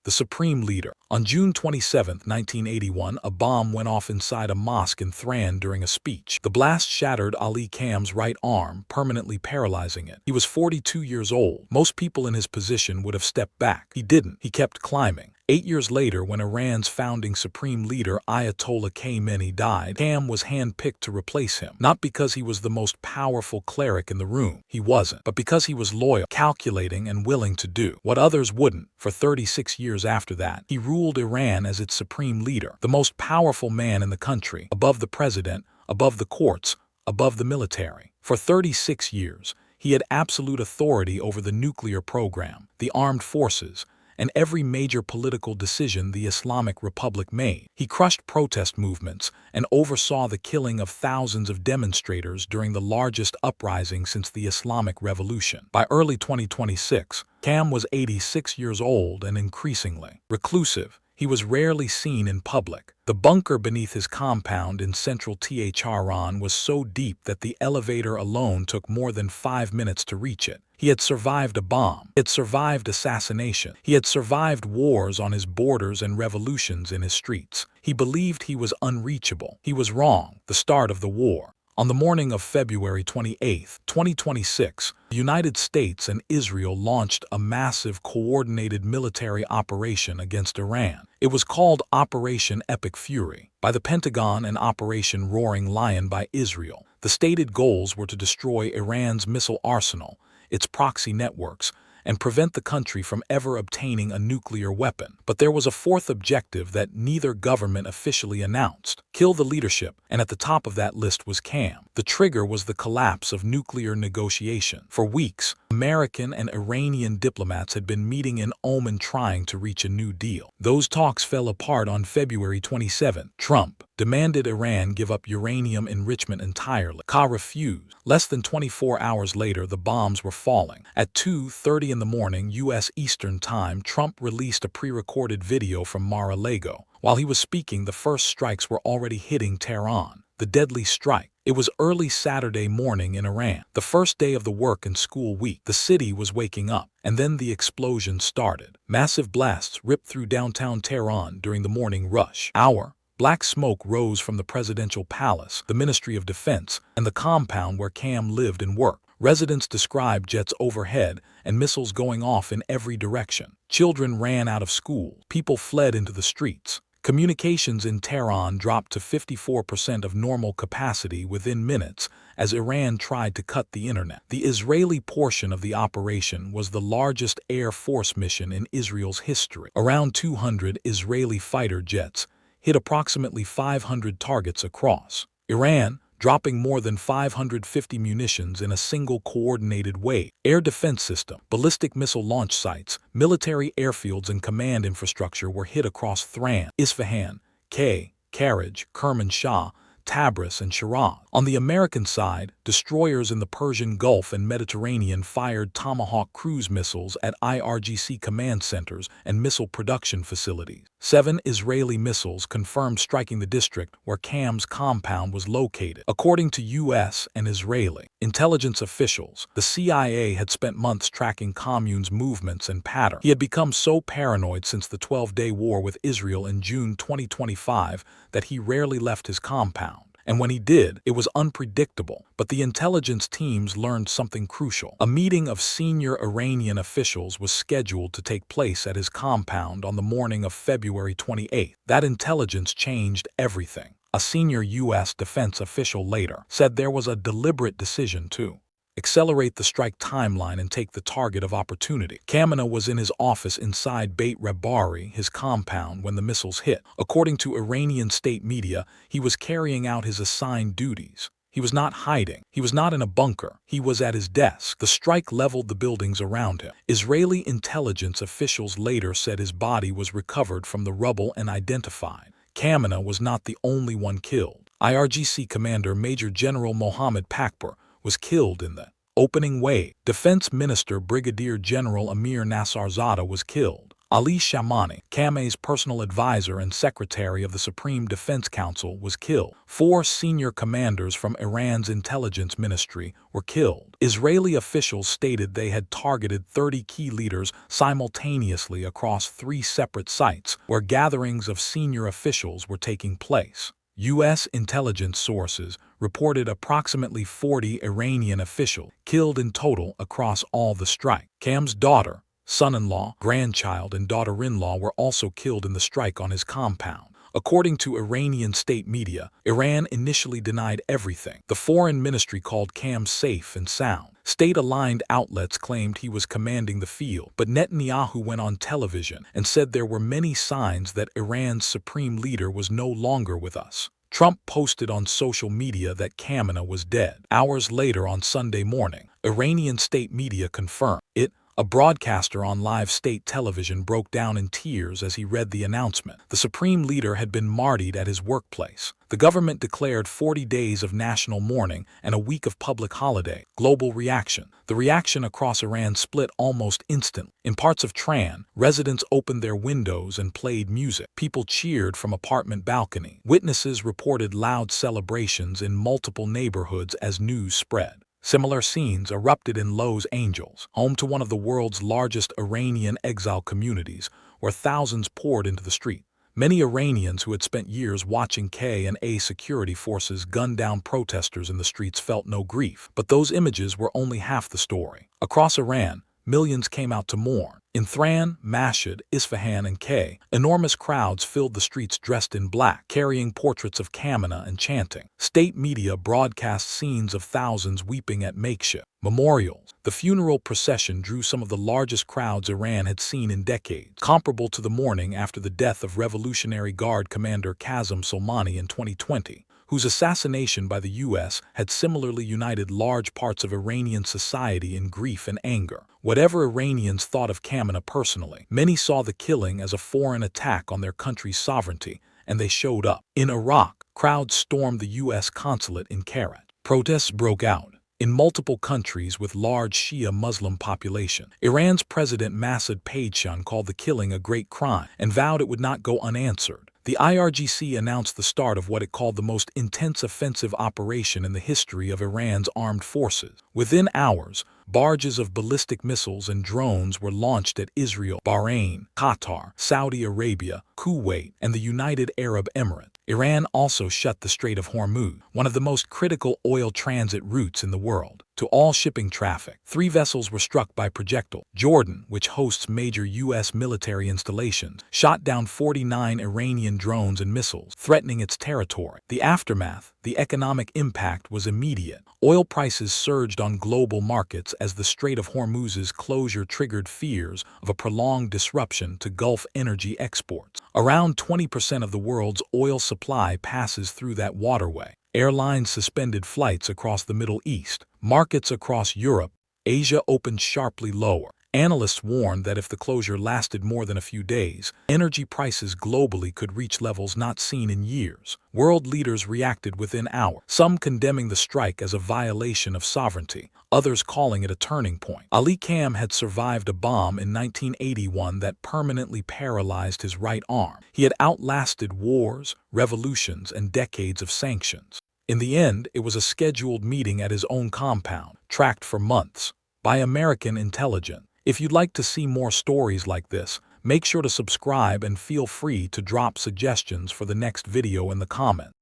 the supreme leader. On June 27, 1981, a bomb went off inside a mosque in Thran during a speech. The blast shattered Ali Kam's right arm, permanently paralyzing it. He was 42 years old. Most people in his position would have stepped back. He didn't. He kept climbing. 8 years later, when Iran's founding supreme leader Ayatollah Khamenei died, Kam was handpicked to replace him. Not because he was the most powerful cleric in the room. He wasn't. But because he was loyal, calculating, and willing to do what others wouldn't. For 36 years after that, he ruled Iran as its supreme leader, the most powerful man in the country, above the president, above the courts, above the military. For 36 years, he had absolute authority over the nuclear program, the armed forces, and every major political decision the Islamic Republic made. He crushed protest movements and oversaw the killing of thousands of demonstrators during the largest uprising since the Islamic Revolution. By early 2026, Kam was 86 years old and increasingly reclusive. He was rarely seen in public. The bunker beneath his compound in central Tehran was so deep that the elevator alone took more than 5 minutes to reach it. He had survived a bomb. He had survived assassination. He had survived wars on his borders and revolutions in his streets. He believed he was unreachable. He was wrong. The start of the war. On the morning of February 28, 2026, the United States and Israel launched a massive coordinated military operation against Iran. It was called Operation Epic Fury by the Pentagon and Operation Roaring Lion by Israel. The stated goals were to destroy Iran's missile arsenal, its proxy networks, and prevent the country from ever obtaining a nuclear weapon. But there was a fourth objective that neither government officially announced: kill the leadership, and at the top of that list was Kam. The trigger was the collapse of nuclear negotiation. For weeks, American and Iranian diplomats had been meeting in Oman trying to reach a new deal. Those talks fell apart on February 27. Trump demanded Iran give up uranium enrichment entirely. Ka refused. Less than 24 hours later, the bombs were falling. At 2:30 in the morning U.S. Eastern Time, Trump released a pre-recorded video from Mar-a-Lago. While he was speaking, the first strikes were already hitting Tehran. The deadly strike. It was early Saturday morning in Iran, the first day of the work and school week. The city was waking up, and then the explosion started. Massive blasts ripped through downtown Tehran during the morning rush hour. Black smoke rose from the presidential palace, the Ministry of Defense, and the compound where Kam lived and worked. Residents described jets overhead and missiles going off in every direction. Children ran out of school. People fled into the streets. Communications in Tehran dropped to 54% of normal capacity within minutes as Iran tried to cut the internet. The Israeli portion of the operation was the largest Air Force mission in Israel's history. Around 200 Israeli fighter jets hit approximately 500 targets across Iran, dropping more than 550 munitions in a single coordinated way. Air defense system, ballistic missile launch sites, military airfields and command infrastructure were hit across Thran, Isfahan, Karaj, Kermanshah, Tabriz, and Shiraz. On the American side, destroyers in the Persian Gulf and Mediterranean fired Tomahawk cruise missiles at IRGC command centers and missile production facilities. 7 Israeli missiles confirmed striking the district where Kam's compound was located. According to U.S. and Israeli intelligence officials, the CIA had spent months tracking Commune's movements and patterns. He had become so paranoid since the 12-day war with Israel in June 2025 that he rarely left his compound. And when he did, it was unpredictable. But the intelligence teams learned something crucial. A meeting of senior Iranian officials was scheduled to take place at his compound on the morning of February 28. That intelligence changed everything. A senior U.S. defense official later said there was a deliberate decision to accelerate the strike timeline and take the target of opportunity. Khamenei was in his office inside Beit Rabari, his compound, when the missiles hit. According to Iranian state media, he was carrying out his assigned duties. He was not hiding. He was not in a bunker. He was at his desk. The strike leveled the buildings around him. Israeli intelligence officials later said his body was recovered from the rubble and identified. Khamenei was not the only one killed. IRGC commander Major General Mohammad Pakpur was killed in the opening wave. Defense Minister Brigadier General Amir Nasarzadeh was killed. Ali Shamani, Khamenei's personal advisor and secretary of the Supreme Defense Council, was killed. 4 senior commanders from Iran's intelligence ministry were killed. Israeli officials stated they had targeted 30 key leaders simultaneously across 3 separate sites where gatherings of senior officials were taking place. U.S. intelligence sources reported approximately 40 Iranian officials killed in total across all the strike. Khamenei's daughter, son-in-law, grandchild, and daughter-in-law were also killed in the strike on his compound. According to Iranian state media, Iran initially denied everything. The foreign ministry called Khamenei safe and sound. State-aligned outlets claimed he was commanding the field, but Netanyahu went on television and said there were many signs that Iran's supreme leader was no longer with us. Trump posted on social media that Khamenei was dead. Hours later on Sunday morning, Iranian state media confirmed it. A broadcaster on live state television broke down in tears as he read the announcement. The supreme leader had been martyred at his workplace. The government declared 40 days of national mourning and a week of public holiday. Global reaction. The reaction across Iran split almost instantly. In parts of Tehran, residents opened their windows and played music. People cheered from apartment balconies. Witnesses reported loud celebrations in multiple neighborhoods as news spread. Similar scenes erupted in Los Angeles, home to one of the world's largest Iranian exile communities, where thousands poured into the street. Many Iranians who had spent years watching K&A security forces gun down protesters in the streets felt no grief. But those images were only half the story. Across Iran, millions came out to mourn. In Thran, Mashhad, Isfahan, and K, enormous crowds filled the streets dressed in black, carrying portraits of Khamenei and chanting. State media broadcast scenes of thousands weeping at makeshift memorials. The funeral procession drew some of the largest crowds Iran had seen in decades, comparable to the mourning after the death of Revolutionary Guard Commander Qasem Soleimani in 2020. Whose assassination by the U.S. had similarly united large parts of Iranian society in grief and anger. Whatever Iranians thought of Khamenei personally, many saw the killing as a foreign attack on their country's sovereignty, and they showed up. In Iraq, crowds stormed the U.S. consulate in Karat. Protests broke out in multiple countries with large Shia Muslim population. Iran's President Masoud Pezeshkian called the killing a great crime and vowed it would not go unanswered. The IRGC announced the start of what it called the most intense offensive operation in the history of Iran's armed forces. Within hours, barges of ballistic missiles and drones were launched at Israel, Bahrain, Qatar, Saudi Arabia, Kuwait, and the United Arab Emirates. Iran also shut the Strait of Hormuz, one of the most critical oil transit routes in the world, to all shipping traffic. 3 vessels were struck by projectiles. Jordan, which hosts major U.S. military installations, shot down 49 Iranian drones and missiles, threatening its territory. The aftermath, the economic impact, was immediate. Oil prices surged on global markets as the Strait of Hormuz's closure triggered fears of a prolonged disruption to Gulf energy exports. Around 20% of the world's oil supply passes through that waterway. Airlines suspended flights across the Middle East. Markets across Europe, Asia opened sharply lower. Analysts warned that if the closure lasted more than a few days, energy prices globally could reach levels not seen in years. World leaders reacted within hours, some condemning the strike as a violation of sovereignty, others calling it a turning point. Ali Khamenei had survived a bomb in 1981 that permanently paralyzed his right arm. He had outlasted wars, revolutions, and decades of sanctions. In the end, it was a scheduled meeting at his own compound, tracked for months by American intelligence. If you'd like to see more stories like this, make sure to subscribe and feel free to drop suggestions for the next video in the comments.